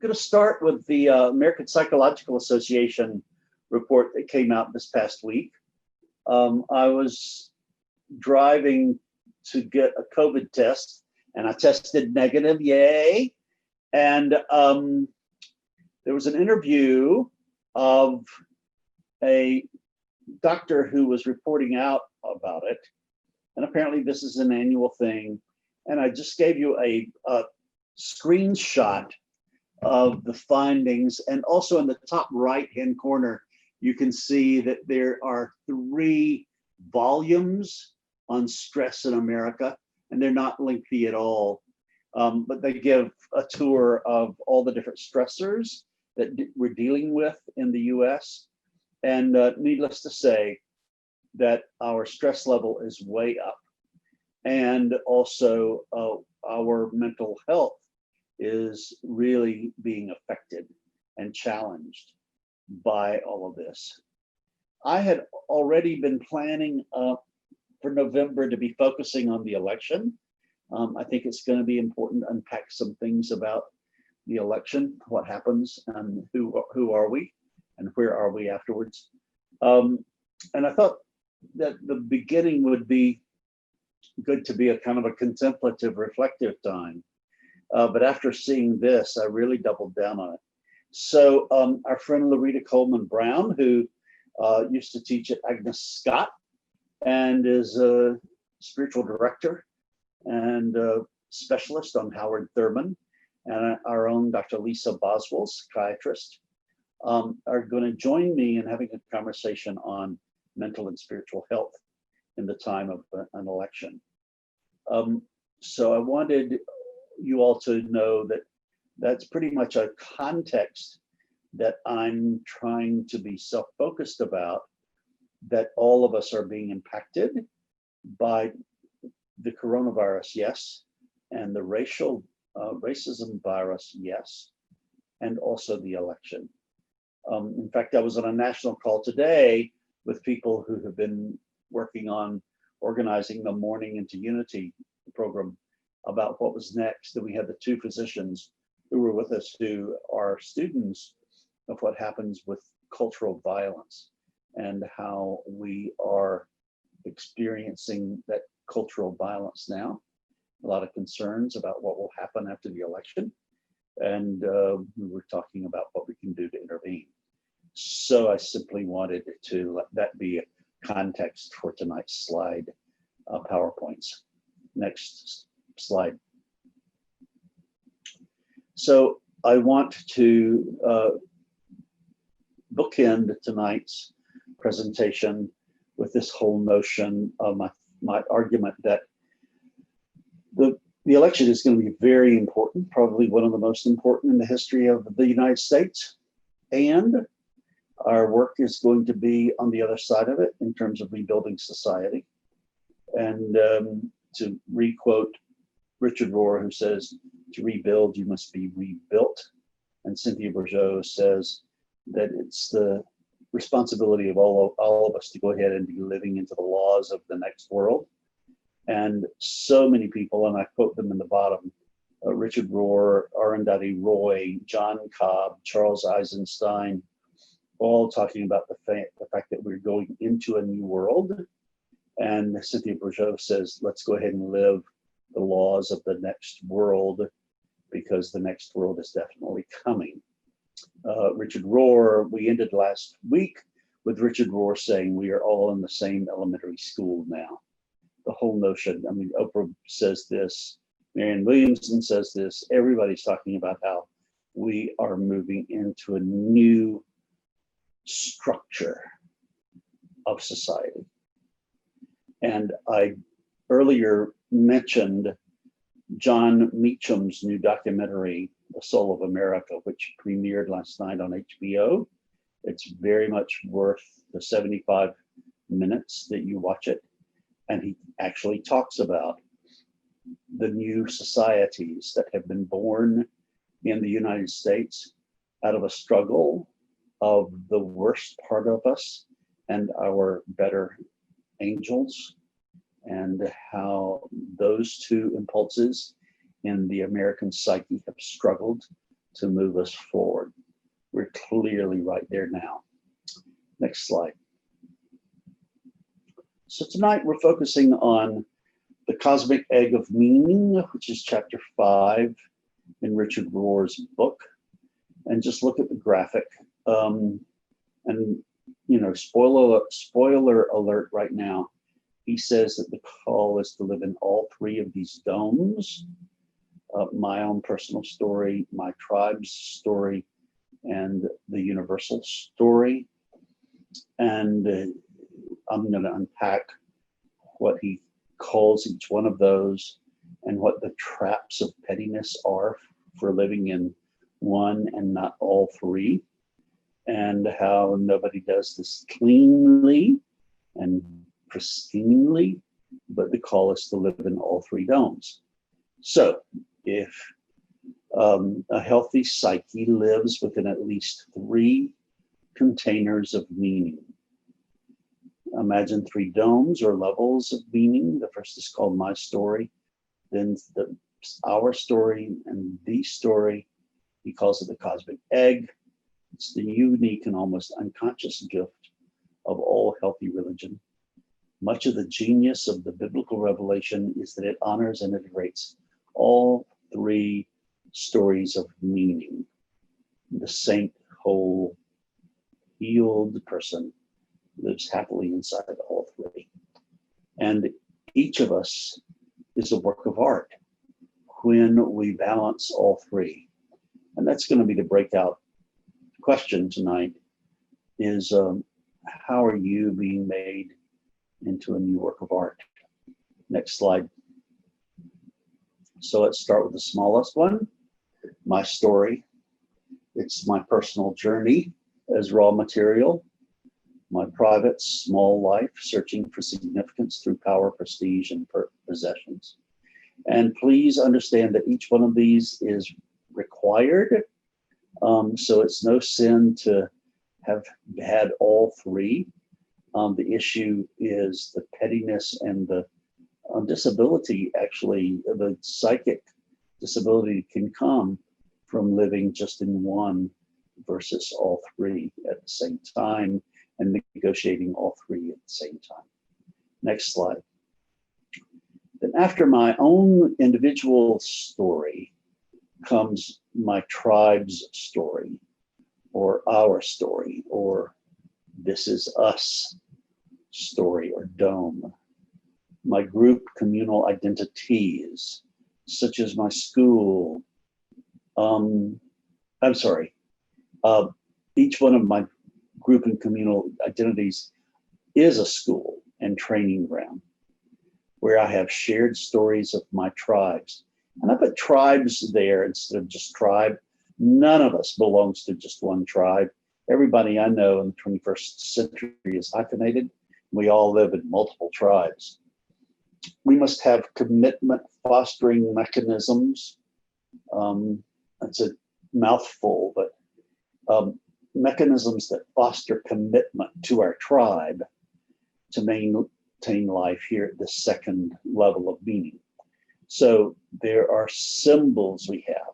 going to start with the American Psychological Association report that came out this past week. I was driving to get a COVID test, and I tested negative, yay. And there was an interview of a doctor who was reporting out about it. And apparently this is an annual thing. And I just gave you a screenshot of the findings. And also in the top right-hand corner, you can see that there are 3 volumes on stress in America, and they're not lengthy at all. But they give a tour of all the different stressors that we're dealing with in the US. And needless to say, that our stress level is way up. And also our mental health is really being affected and challenged by all of this. I had already been planning for November to be focusing on the election. I think it's going to be important to unpack some things about the election, what happens, and who are we, and where are we afterwards. And I thought that the beginning would be good to be a kind of a contemplative, reflective time. But after seeing this, I really doubled down on it. So our friend Loretta Coleman Brown, who used to teach at Agnes Scott and is a spiritual director and specialist on Howard Thurman, and our own Dr. Lisa Boswell, psychiatrist, are going to join me in having a conversation on mental and spiritual health in the time of an election. So I wanted you all to know that that's pretty much a context that I'm trying to be self-focused about, that all of us are being impacted by the coronavirus, yes, and the racism virus, yes, and also the election. In fact, I was on a national call today with people who have been working on organizing the Mourning into Unity program about what was next. And we had the 2 physicians who were with us who are students of what happens with cultural violence and how we are experiencing that cultural violence now. A lot of concerns about what will happen after the election. And we were talking about what we can do to intervene. So I simply wanted to let that be a context for tonight's slide, PowerPoints. Next slide. So I want to bookend tonight's presentation with this whole notion of my argument that the election is going to be very important, probably one of the most important in the history of the United States. And our work is going to be on the other side of it in terms of rebuilding society. And to re-quote Richard Rohr, who says, to rebuild, you must be rebuilt. And Cynthia Bourgeault says that it's the responsibility of all of us to go ahead and be living into the laws of the next world. And so many people, and I quote them in the bottom, Richard Rohr, Arundhati Roy, John Cobb, Charles Eisenstein, all talking about the fact that we're going into a new world. And Cynthia Bourgeault says, let's go ahead and live the laws of the next world, because the next world is definitely coming. Richard Rohr, we ended last week with Richard Rohr saying we are all in the same elementary school now. The whole notion, I mean, Oprah says this, Marianne Williamson says this, everybody's talking about how we are moving into a new structure of society. And I earlier mentioned John Meacham's new documentary, The Soul of America, which premiered last night on HBO. It's very much worth the 75 minutes that you watch it. And he actually talks about the new societies that have been born in the United States out of a struggle of the worst part of us and our better angels, and how those 2 impulses in the American psyche have struggled to move us forward. We're clearly right there now. Next slide. So tonight we're focusing on the cosmic egg of meaning, which is chapter 5 in Richard Rohr's book. And just look at the graphic. And, you know, spoiler alert right now. He says that the call is to live in all three of these domes. My own personal story, my tribe's story, and the universal story. And I'm going to unpack what he calls each one of those and what the traps of pettiness are for living in one and not all three, and how nobody does this cleanly and pristinely, but the call is to live in all three domes. So if a healthy psyche lives within at least three containers of meaning. Imagine three domes or levels of meaning. The first is called my story, then our story, and the story. He calls it the cosmic egg. It's the unique and almost unconscious gift of all healthy religion. Much of the genius of the biblical revelation is that it honors and integrates all three stories of meaning. The saint, whole, healed person lives happily inside all three. And each of us is a work of art when we balance all three. And that's going to be the breakout question tonight is how are you being made into a new work of art? Next slide. So let's start with the smallest one, my story. It's my personal journey as raw material, my private small life searching for significance through power, prestige, and possessions. And please understand that each one of these is required. So it's no sin to have had all three. The issue is the pettiness and the disability. Actually, the psychic disability can come from living just in one versus all three at the same time and negotiating all three at the same time. Next slide. Then after my own individual story comes my tribe's story, or our story, or this is us story, or dome. My group communal identities, such as my school. Each one of my group and communal identities is a school and training ground where I have shared stories of my tribes. And I put tribes there instead of just tribe. None of us belongs to just one tribe. Everybody I know in the 21st century is hyphenated. We all live in multiple tribes. We must have commitment fostering mechanisms. It's a mouthful, but mechanisms that foster commitment to our tribe to maintain life here at the second level of meaning. So there are symbols we have.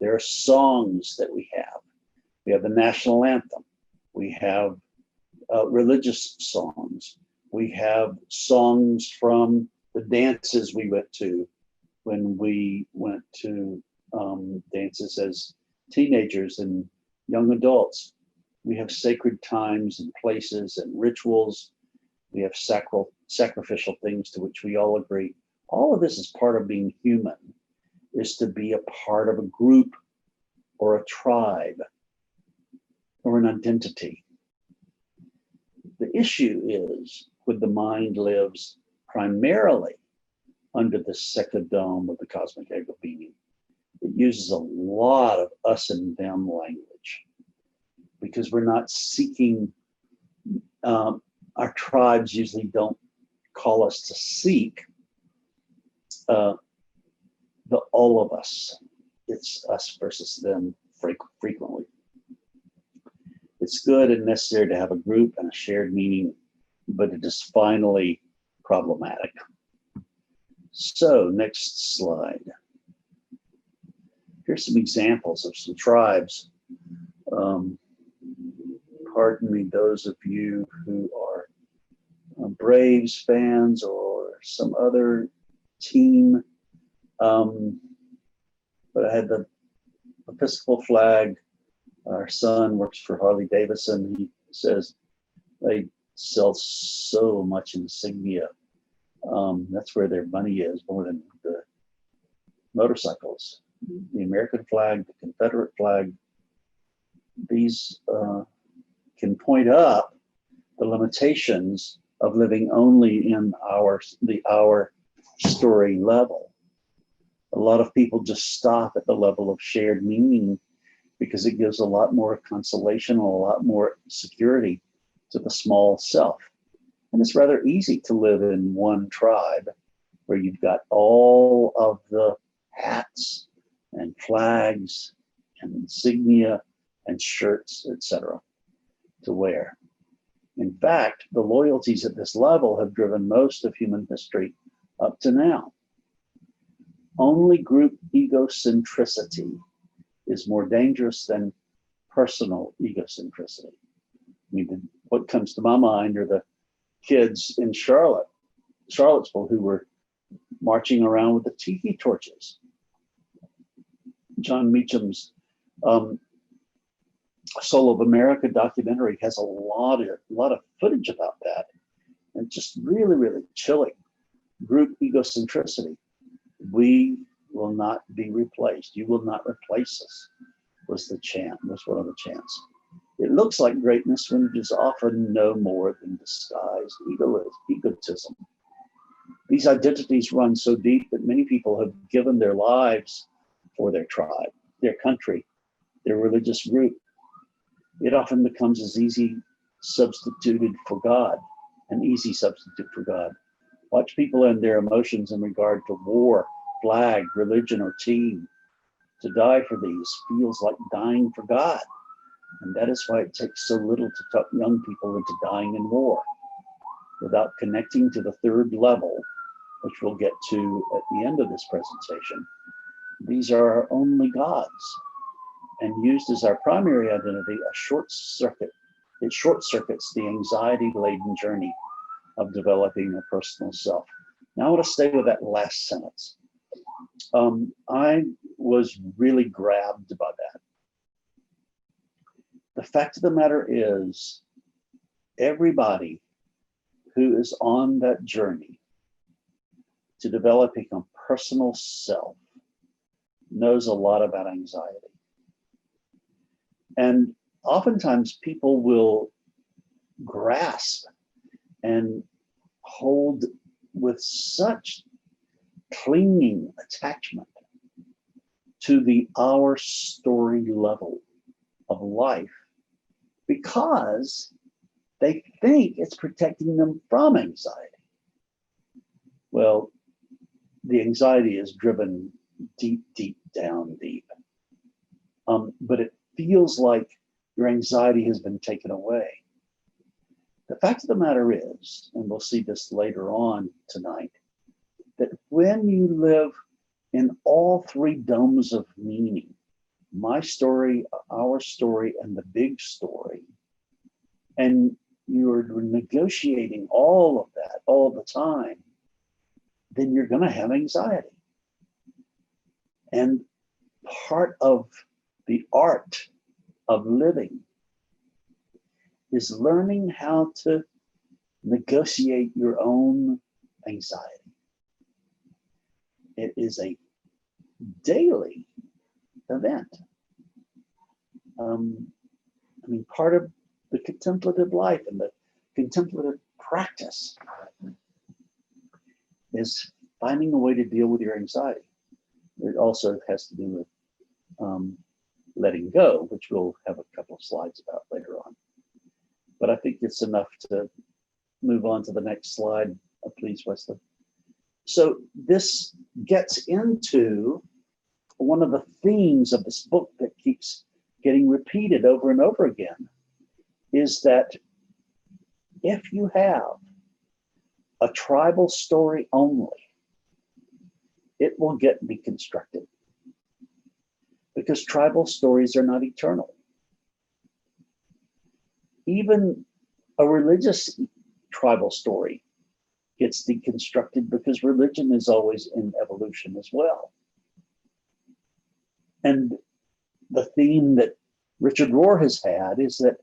There are songs that we have. We have the national anthem. We have religious songs. We have songs from the dances we went to when we went to dances as teenagers and young adults. We have sacred times and places and rituals. We have sacrificial things to which we all agree. All of this is part of being human, is to be a part of a group or a tribe or an identity. The issue is when the mind lives primarily under the second dome of the cosmic egg of meaning. It uses a lot of us and them language because we're not seeking, our tribes usually don't call us to seek the all of us. It's us versus them frequently. It's good and necessary to have a group and a shared meaning, but it is finally problematic. So next slide. Here's some examples of some tribes. Pardon me, those of you who are Braves fans or some other team. But I had the Episcopal flag. Our son works for Harley Davidson. He says they sell so much insignia. That's where their money is, more than the motorcycles. The American flag, the Confederate flag, these can point up the limitations of living only in our story level. A lot of people just stop at the level of shared meaning because it gives a lot more consolation and a lot more security to the small self. And it's rather easy to live in one tribe where you've got all of the hats and flags and insignia and shirts, etc., to wear. In fact, the loyalties at this level have driven most of human history up to now. Only group egocentricity is more dangerous than personal egocentricity. I mean, what comes to my mind are the kids in Charlottesville, who were marching around with the tiki torches. John Meacham's Soul of America documentary has a lot of footage about that, and just really, really chilling. Group egocentricity. We will not be replaced. You will not replace us, was one of the chants. It looks like greatness when it is often no more than disguised egotism. These identities run so deep that many people have given their lives for their tribe, their country, their religious group. It often becomes as easy substituted for God, an easy substitute for God. Watch people and their emotions in regard to war, flag, religion, or team. To die for these feels like dying for God. And that is why it takes so little to talk young people into dying in war. Without connecting to the third level, which we'll get to at the end of this presentation, these are our only gods. And used as our primary identity, it short circuits the anxiety-laden journey of developing a personal self. Now I want to stay with that last sentence. I was really grabbed by that. The fact of the matter is, everybody who is on that journey to developing a personal self knows a lot about anxiety. And oftentimes people will grasp and hold with such clinging attachment to the our story level of life because they think it's protecting them from anxiety. Well, the anxiety is driven deep, deep down deep. But it feels like your anxiety has been taken away. The fact of the matter is, and we'll see this later on tonight, that when you live in all three domes of meaning, my story, our story, and the big story, and you're negotiating all of that all the time, then you're going to have anxiety. And part of the art of living is learning how to negotiate your own anxiety. It is a daily event. Part of the contemplative life and the contemplative practice is finding a way to deal with your anxiety. It also has to do with letting go, which we'll have a couple of slides about later on. But I think it's enough to move on to the next slide, please, Wesley. So this gets into one of the themes of this book that keeps getting repeated over and over again, is that if you have a tribal story only, it will get deconstructed. because tribal stories are not eternal. Even a religious tribal story gets deconstructed because religion is always in evolution as well. And the theme that Richard Rohr has had is that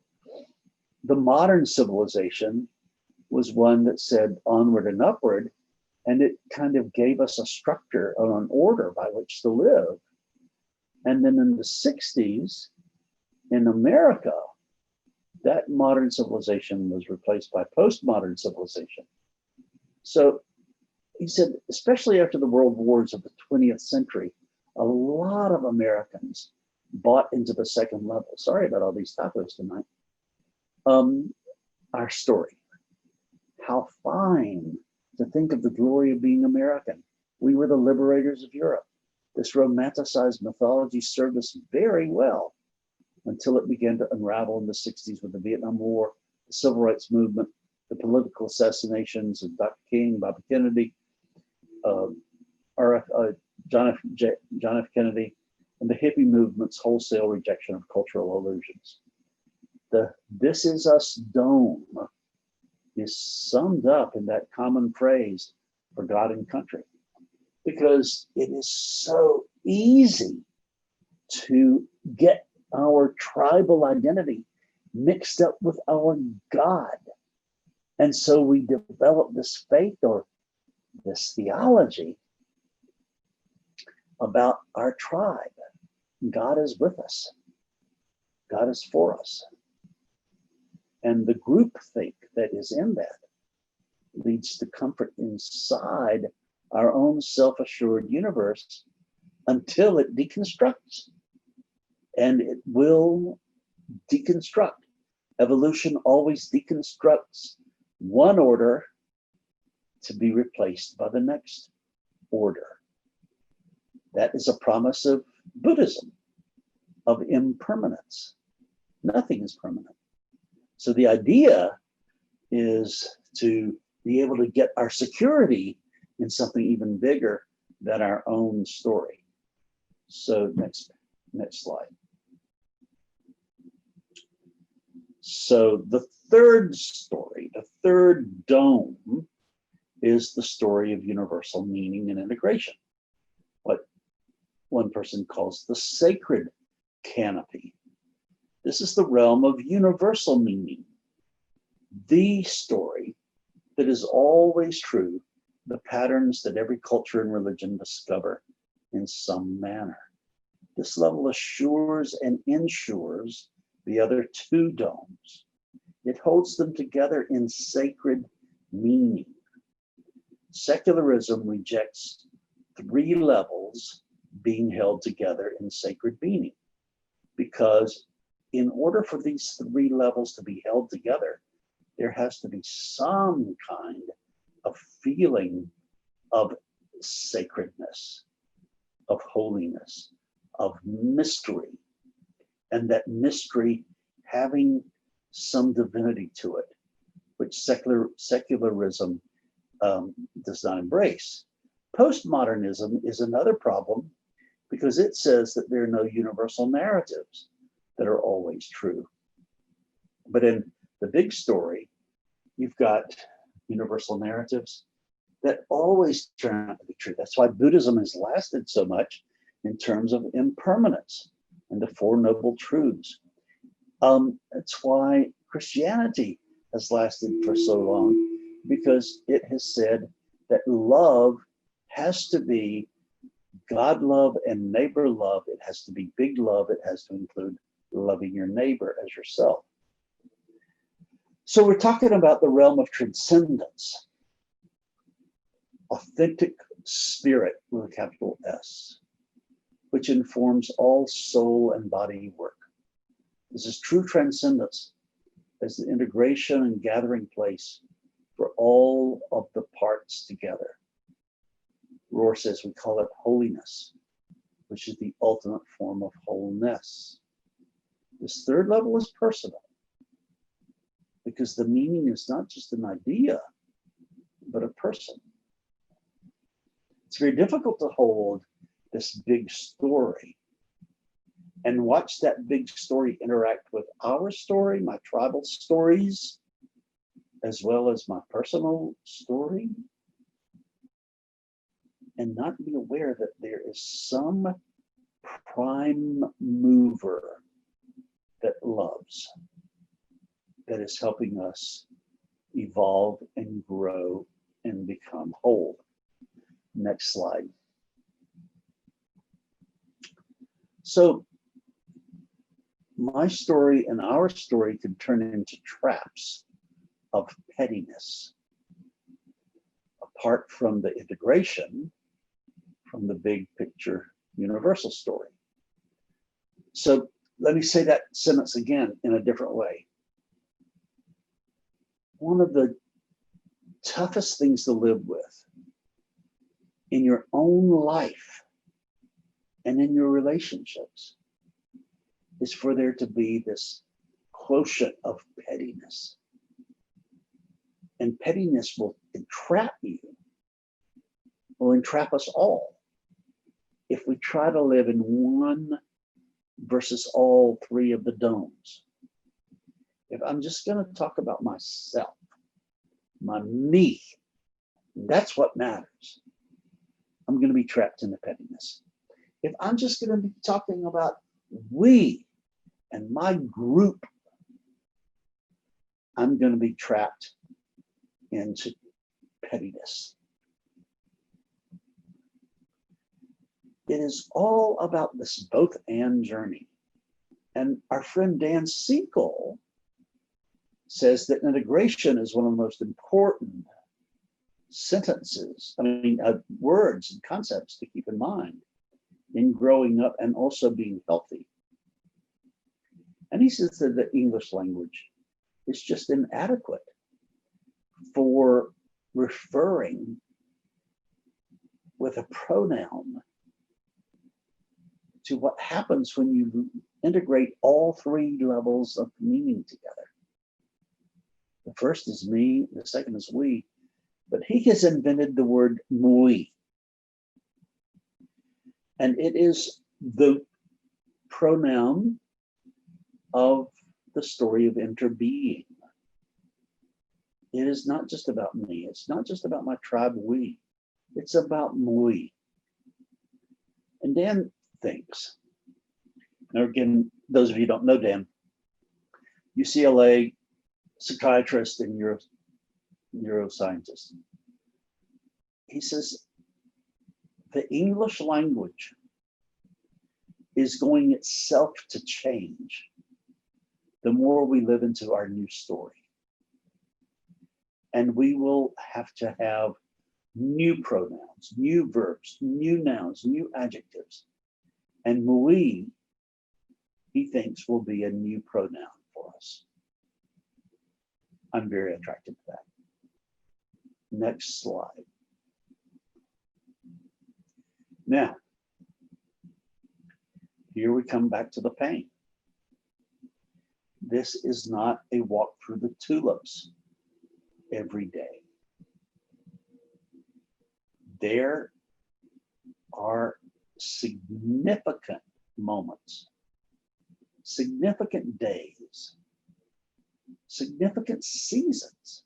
the modern civilization was one that said onward and upward, and it kind of gave us a structure and an order by which to live. And then in the 60s, in America, that modern civilization was replaced by postmodern civilization. So he said, especially after the world wars of the 20th century, a lot of Americans bought into the second level. Sorry about all these tacos tonight. Our story. How fine to think of the glory of being American. We were the liberators of Europe. This romanticized mythology served us very well until it began to unravel in the 60s with the Vietnam War, the Civil Rights Movement, the political assassinations of Dr. King, Bobby Kennedy, John F. Kennedy, and the hippie movement's wholesale rejection of cultural illusions. The "This Is Us" dome is summed up in that common phrase for God and country, because it is so easy to get our tribal identity mixed up with our God. And so we develop this faith or this theology about our tribe. God is with us. God is for us. And the groupthink that is in that leads to comfort inside our own self-assured universe until it deconstructs. And it will deconstruct. Evolution always deconstructs one order to be replaced by the next order. That is a promise of Buddhism, of impermanence. Nothing is permanent. So the idea is to be able to get our security in something even bigger than our own story. So next slide. So the third story, the third dome, is the story of universal meaning and integration, what one person calls the sacred canopy. This is the realm of universal meaning, the story that is always true, the patterns that every culture and religion discover in some manner. This level assures and ensures the other two domes. It holds them together in sacred meaning. Secularism rejects three levels being held together in sacred meaning, because in order for these three levels to be held together, there has to be some kind of feeling of sacredness, of holiness, of mystery, and that mystery having some divinity to it, which secularism does not embrace. Postmodernism is another problem because it says that there are no universal narratives that are always true. But in the big story, you've got universal narratives that always turn out to be true. That's why Buddhism has lasted so much in terms of impermanence and the Four Noble Truths. That's why Christianity has lasted for so long, because it has said that love has to be God love and neighbor love. It has to be big love. It has to include loving your neighbor as yourself. So we're talking about the realm of transcendence, authentic spirit with a capital S, which informs all soul and body work. This is true transcendence as the integration and gathering place for all of the parts together. Rohr says we call it holiness, which is the ultimate form of wholeness. This third level is personal, because the meaning is not just an idea, but a person. It's very difficult to hold this big story and watch that big story interact with our story, my tribal stories, as well as my personal story, and not be aware that there is some prime mover that loves, that is helping us evolve and grow and become whole. Next slide. So my story and our story could turn into traps of pettiness, apart from the integration from the big picture universal story. So let me say that sentence again in a different way. One of the toughest things to live with in your own life and in your relationships is for there to be this quotient of pettiness. And pettiness will entrap you, will entrap us all, if we try to live in one versus all three of the domes. If I'm just going to talk about myself, my me, that's what matters, I'm going to be trapped in the pettiness. If I'm just going to be talking about we and my group, I'm going to be trapped into pettiness. It is all about this both and journey. And our friend Dan Siegel says that integration is one of the most important words and concepts to keep in mind in growing up and also being healthy. And he says that the English language is just inadequate for referring with a pronoun to what happens when you integrate all three levels of meaning together. The first is me, the second is we, but he has invented the word muy. And it is the pronoun of the story of interbeing. It is not just about me. It's not just about my tribe, we. It's about muy. And Dan thinks, now again, those of you who don't know Dan, UCLA psychiatrist and neuroscientist. He says, the English language is going itself to change the more we live into our new story. And we will have to have new pronouns, new verbs, new nouns, new adjectives. And muy, he thinks, will be a new pronoun for us. I'm very attracted to that. Next slide. Now, here we come back to the pain. This is not a walk through the tulips every day. There are significant moments, significant days, significant seasons,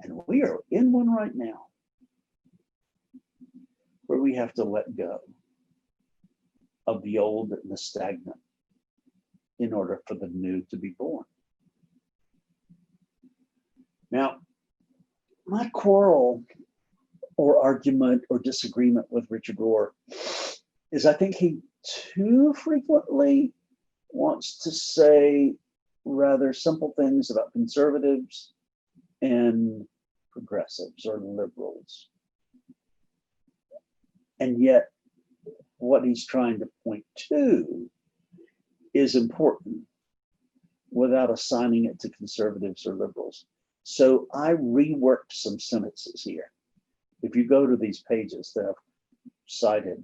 and we are in one right now where we have to let go of the old and the stagnant in order for the new to be born. Now, my quarrel or argument or disagreement with Richard Rohr is I think he too frequently wants to say rather simple things about conservatives and progressives or liberals. And yet what he's trying to point to is important without assigning it to conservatives or liberals. So I reworked some sentences here. If you go to these pages that I've cited,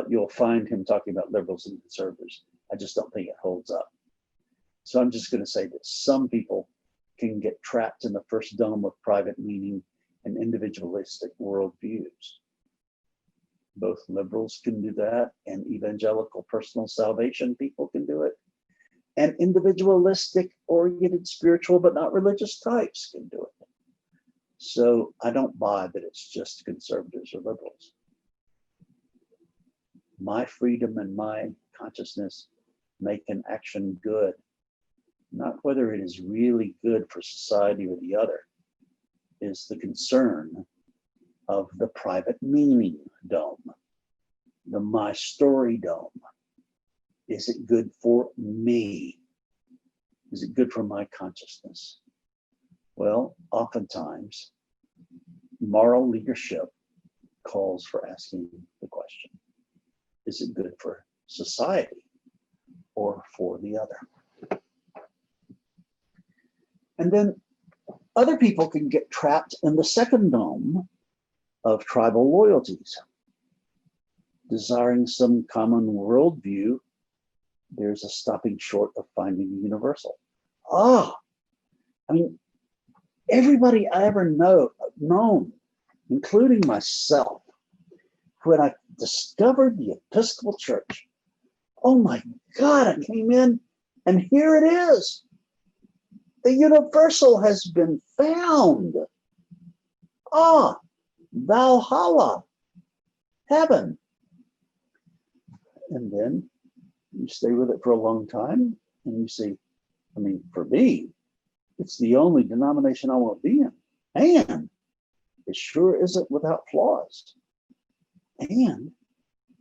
you'll find him talking about liberals and conservatives. I just don't think it holds up. So I'm just going to say that some people can get trapped in the first dome of private meaning and individualistic worldviews. Both liberals can do that, and evangelical personal salvation people can do it. And individualistic, oriented, spiritual, but not religious types can do it. So I don't buy that it's just conservatives or liberals. My freedom and my consciousness make an action good, not whether it is really good for society or the other, is the concern of the private meaning dome, the my story dome. Is it good for me? Is it good for my consciousness? Well, oftentimes, moral leadership calls for asking the question, is it good for society or for the other? And then other people can get trapped in the second dome of tribal loyalties, desiring some common worldview. There's a stopping short of finding the universal. I mean, everybody I ever known, including myself, when I discovered the Episcopal Church, oh my God, I came in and here it is. The universal has been found. Valhalla, heaven. And then you stay with it for a long time and you see, I mean, for me, it's the only denomination I want to be in. And it sure isn't without flaws. And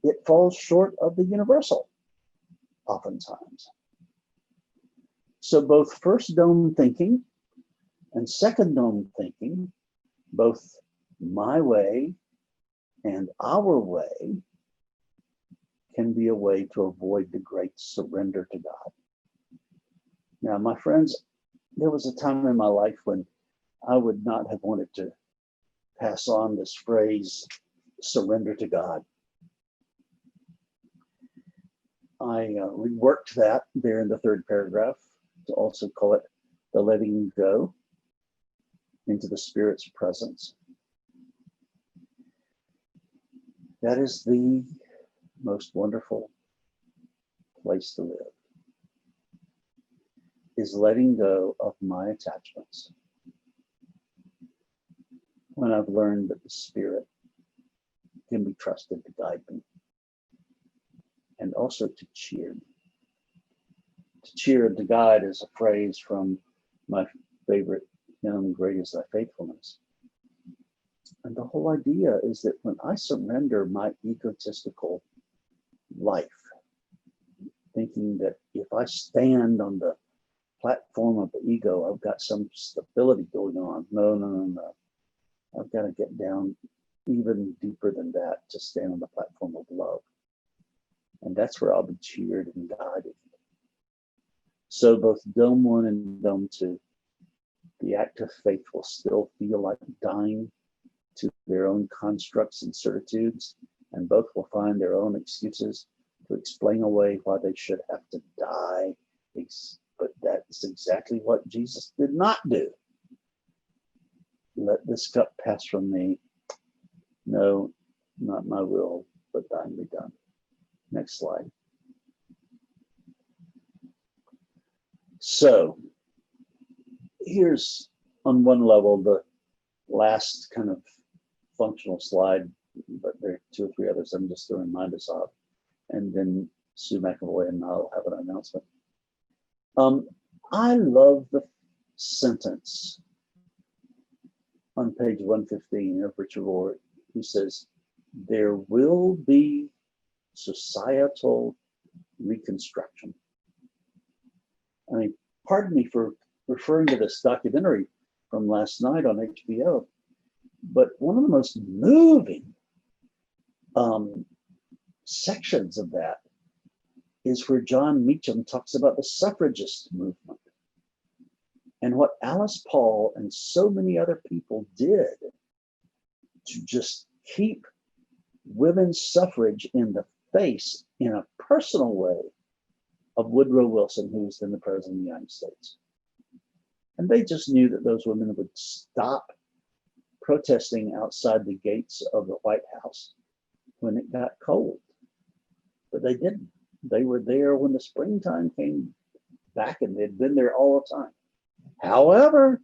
it falls short of the universal, oftentimes. So both first dome thinking and second dome thinking, both my way and our way, can be a way to avoid the great surrender to God. Now, my friends, there was a time in my life when I would not have wanted to pass on this phrase, surrender to God. I reworked that there in the third paragraph to also call it the letting go into the Spirit's presence. That is the most wonderful place to live, is letting go of my attachments. When I've learned that the Spirit can be trusted to guide me and also to cheer me. To cheer and to guide is a phrase from my favorite hymn, Great is Thy Faithfulness. And the whole idea is that when I surrender my egotistical life, thinking that if I stand on the platform of the ego, I've got some stability going on. No. I've got to get down even deeper than that to stand on the platform of love. And that's where I'll be cheered and guided. So both Dome 1 and Dome 2, the act of faith will still feel like dying to their own constructs and certitudes, and both will find their own excuses to explain away why they should have to die. But that's exactly what Jesus did not do. Let this cup pass from me. No, not my will, but thine be done. Next slide. So here's, on one level, the last kind of functional slide, but there are 2 or 3 others I'm just going to remind us of. And then Sue McAvoy and I'll have an announcement. I love the sentence on page 115 of Richard Rohr, who says, there will be societal reconstruction. I mean, pardon me for referring to this documentary from last night on HBO, but one of the most moving sections of that is where John Meacham talks about the suffragist movement and what Alice Paul and so many other people did to just keep women's suffrage in the face in a personal way of Woodrow Wilson, who was then the president of the United States. And they just knew that those women would stop protesting outside the gates of the White House when it got cold. But they didn't. They were there when the springtime came back, and they'd been there all the time. However,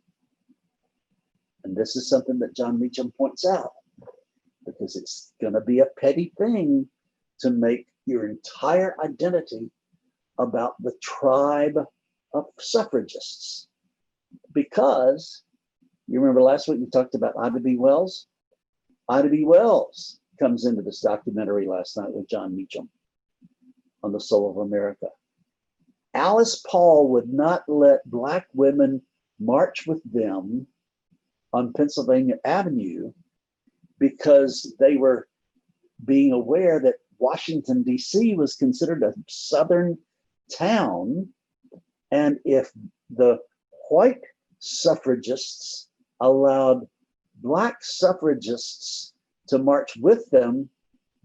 and this is something that Jon Meacham points out, because it's going to be a petty thing to make your entire identity about the tribe of suffragists. Because you remember last week we talked about Ida B. Wells? Ida B. Wells comes into this documentary last night with Jon Meacham on the Soul of America. Alice Paul would not let Black women march with them on Pennsylvania Avenue because they were being aware that Washington, D.C. was considered a Southern town. And if the white suffragists allowed Black suffragists to march with them,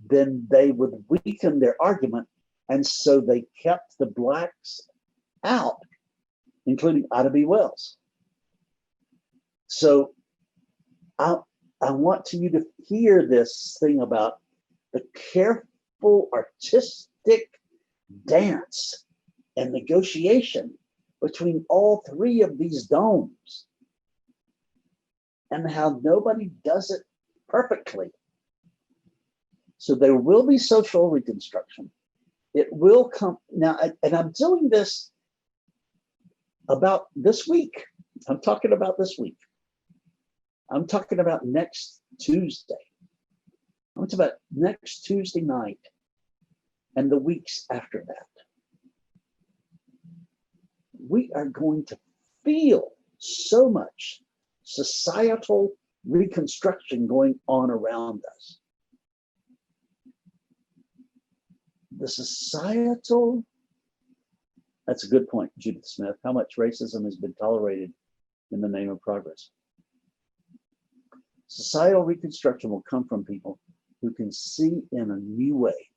then they would weaken their argument. And so they kept the Blacks out, including Ida B. Wells. So I want you to hear this thing about the careful artistic dance and negotiation between all three of these domes, and how nobody does it perfectly. So there will be social reconstruction. It will come now, and I'm doing this about this week. I'm talking about this week. I'm talking about next Tuesday. I'm talking about next Tuesday night and the weeks after that. We are going to feel so much societal reconstruction going on around us. The societal, that's a good point, Judith Smith. How much racism has been tolerated in the name of progress? Societal reconstruction will come from people who can see in a new way.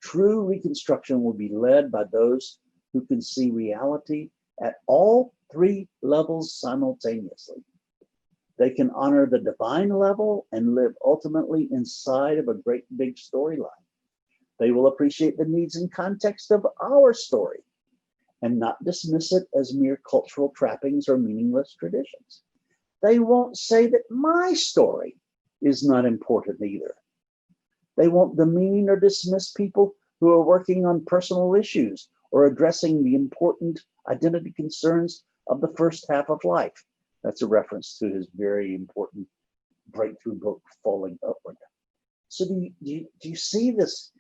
True reconstruction will be led by those who can see reality at all three levels simultaneously. They can honor the divine level and live ultimately inside of a great big storyline. They will appreciate the needs and context of our story and not dismiss it as mere cultural trappings or meaningless traditions. They won't say that my story is not important either. They won't demean or dismiss people who are working on personal issues or addressing the important identity concerns of the first half of life. That's a reference to his very important breakthrough book, Falling Upward. So do you see this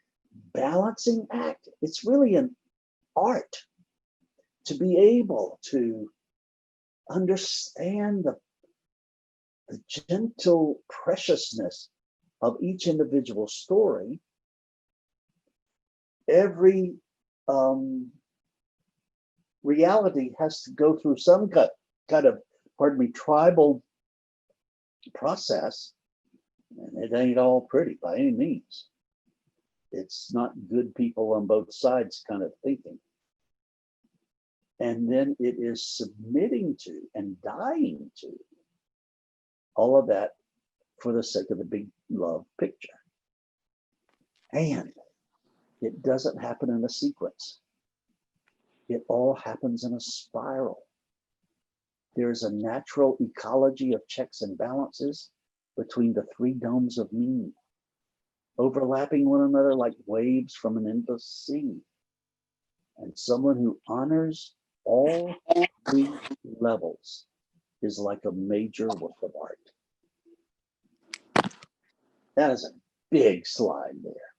balancing act? It's really an art to be able to understand the gentle preciousness of each individual story. Every reality has to go through some kind of, tribal process, and it ain't all pretty by any means. It's not good people on both sides kind of thinking. And then it is submitting to and dying to all of that for the sake of the big love picture. And it doesn't happen in a sequence. It all happens in a spiral. There's a natural ecology of checks and balances between the three domes of meaning, overlapping one another like waves from an endless sea. And someone who honors all three levels is like a major work of art. That is a big slide there.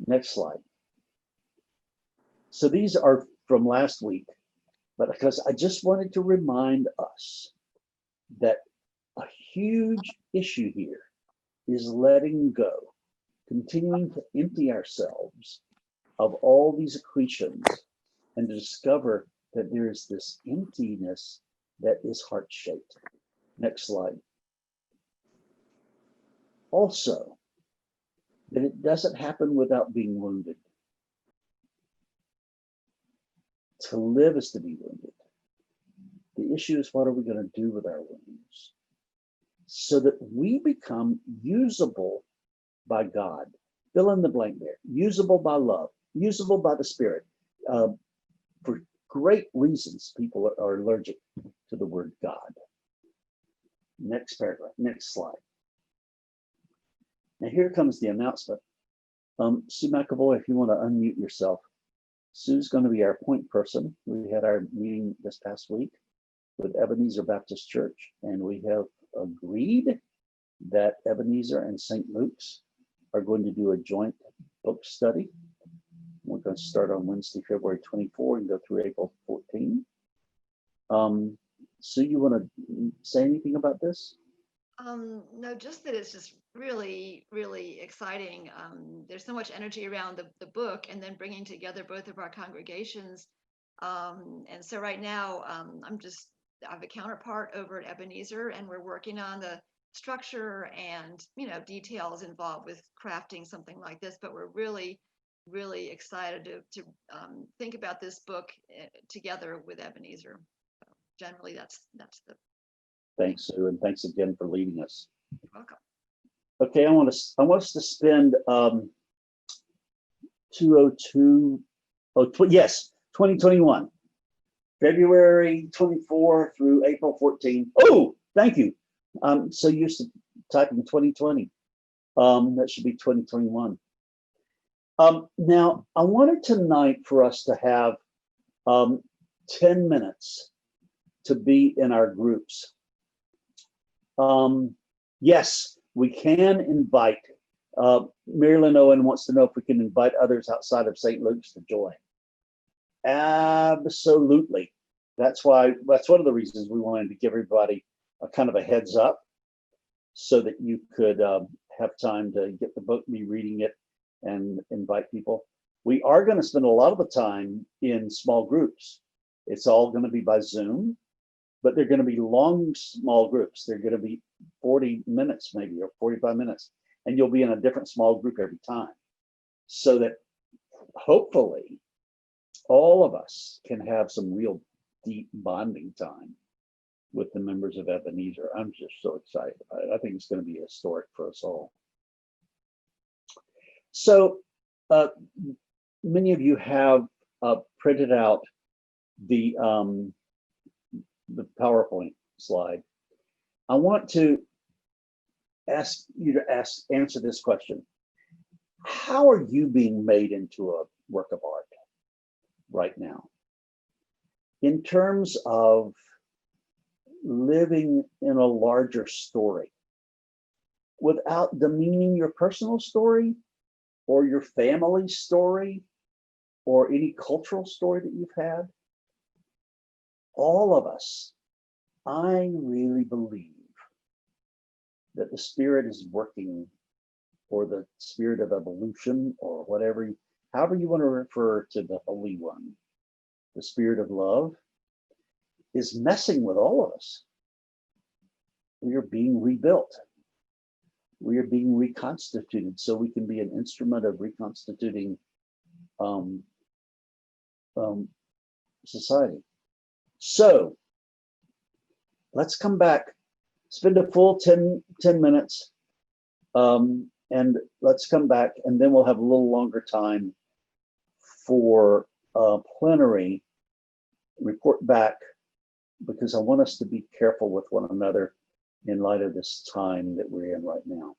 Next slide. So these are from last week, but because I just wanted to remind us that a huge issue here is letting go, continuing to empty ourselves of all these accretions and to discover that there is this emptiness that is heart-shaped. Next slide. Also, that it doesn't happen without being wounded. To live is to be wounded. The issue is, what are we going to do with our wounds so that we become usable by God. Fill in the blank there. Usable by love, usable by the Spirit. For great reasons, people are allergic to the word God. Next paragraph, next slide. Now here comes the announcement. Sue McAvoy, if you want to unmute yourself. Sue's going to be our point person. We had our meeting this past week with Ebenezer Baptist Church, and we have agreed that Ebenezer and St. Luke's are going to do a joint book study. We're going to start on Wednesday, February 24 and go through April 14. Sue, you want to say anything about this? No, just that it's just really, really exciting. There's so much energy around the book and then bringing together both of our congregations. And so right now, I have a counterpart over at Ebenezer, and we're working on the structure and, details involved with crafting something like this. But we're really, really excited to think about this book together with Ebenezer. So generally, that's the. Thanks, Sue, and thanks again for leading us. You're welcome. Okay, I want us to spend 2021, February 24 through April 14. Oh, thank you. I'm so used to typing 2020. That should be 2021. Now, I wanted tonight for us to have 10 minutes to be in our groups. Yes, we can invite. Marilyn Owen wants to know if we can invite others outside of St. Luke's to join. Absolutely. That's one of the reasons we wanted to give everybody a kind of a heads up so that you could have time to get the book, be reading it, and invite people. We are going to spend a lot of the time in small groups. It's all going to be by Zoom, but they're going to be long, small groups. They're going to be 40 minutes maybe, or 45 minutes, and you'll be in a different small group every time, so that hopefully all of us can have some real deep bonding time with the members of Ebenezer. I'm just so excited. I think it's going to be historic for us all. So many of you have printed out the PowerPoint slide. I want to ask you to answer this question. How are you being made into a work of art right now? In terms of living in a larger story, without demeaning your personal story or your family story or any cultural story that you've had. All of us, I really believe that the Spirit is working, or the spirit of evolution, or whatever, however you want to refer to the Holy One, the Spirit of love, is messing with all of us. We are being rebuilt. We are being reconstituted so we can be an instrument of reconstituting society. So let's come back, spend a full 10 minutes, and let's come back, and then we'll have a little longer time for plenary report back, because I want us to be careful with one another in light of this time that we're in right now.